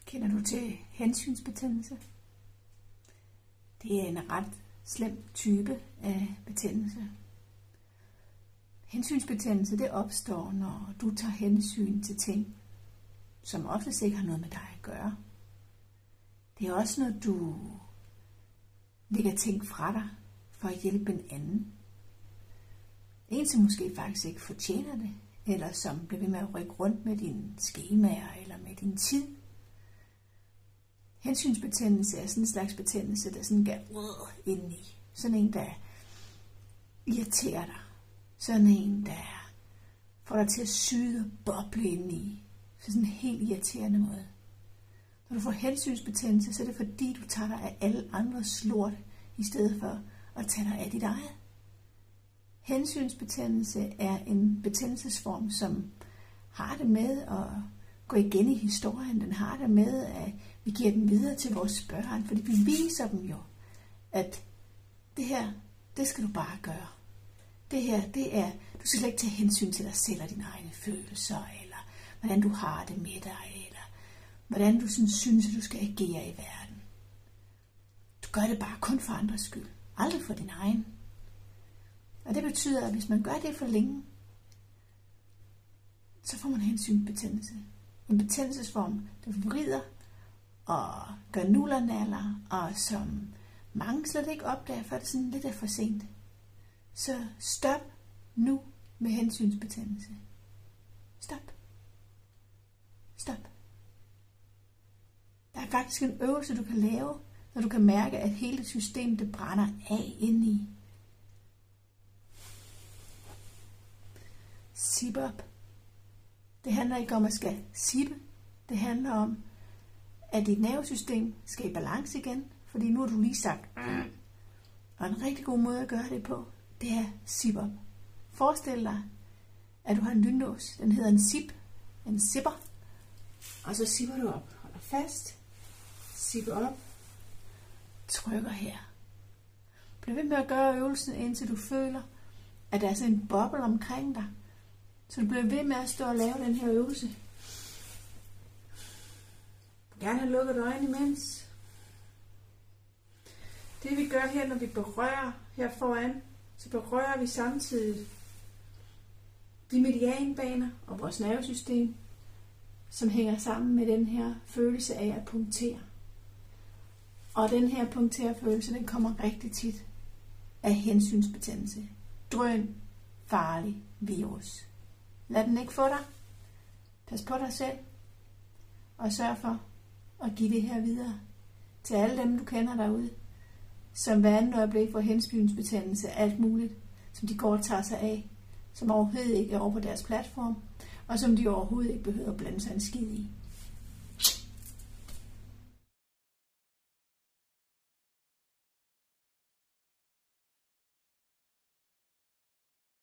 Kender du til hensynsbetændelse? Det er en ret slem type af betændelse. Hensynsbetændelse, det opstår, når du tager hensyn til ting, som oftest ikke har noget med dig at gøre. Det er også, når du lægger ting fra dig for at hjælpe en anden. En, som måske faktisk ikke fortjener det, eller som bliver ved med at rykke rundt med dine skemaer eller med din tid. Hensynsbetændelse er sådan en slags betændelse, der sådan går indeni. Sådan en, der irriterer dig. Sådan en, der får dig til at syde og boble indeni. Så sådan en helt irriterende måde. Når du får hensynsbetændelse, så er det fordi, du tager dig af alle andres lort, i stedet for at tage dig af dit eget. Hensynsbetændelse er en betændelsesform, som har det med at gå igen i historien. Den har det med, at vi giver den videre til vores børn, fordi vi viser dem jo, at det her, det skal du bare gøre. Det her, det er, du skal slet ikke tage hensyn til dig selv og dine egne følelser, eller hvordan du har det med dig, eller hvordan du synes, at du skal agere i verden. Du gør det bare kun for andres skyld, aldrig for din egen. Og det betyder, at hvis man gør det for længe, så får man hensynsbetændelse. En betændelsesform, der vrider og gør nullernaller, og som mange slet ikke opdager, før det sådan lidt er for sent. Så stop nu med hensynsbetændelse. Stop. Stop. Der er faktisk en øvelse, du kan lave, når du kan mærke, at hele systemet det brænder af indeni. Sip op. Det handler ikke om at skal sippe. Det handler om, at dit nervesystem skal i balance igen, fordi nu har du lige sagt, og en rigtig god måde at gøre det på, det er sip op. Forestil dig, at du har en lynlås. Den hedder en sip, en sipper. Og så sipper du op. Holder fast. Sipper op. Trykker her. Bliv ved med at gøre øvelsen, indtil du føler, at der er sådan en boble omkring dig. Så du bliver ved med at stå og lave den her øvelse. Du gerne have lukket øjnene imens. Det vi gør her, når vi berører her foran, så berører vi samtidig de medianbaner og vores nervesystem, som hænger sammen med den her følelse af at punktere. Og den her punkterfølelse, den kommer rigtig tit af hensynsbetændelse. Drøn farlig virus. Lad den ikke få dig. Pas på dig selv. Og sørg for at give det her videre til alle dem, du kender derude, som hver anden øjeblik får hensynsbetændelse, alt muligt, som de går og tager sig af, som overhovedet ikke er over på deres platform, og som de overhovedet ikke behøver at blande sig en skid i.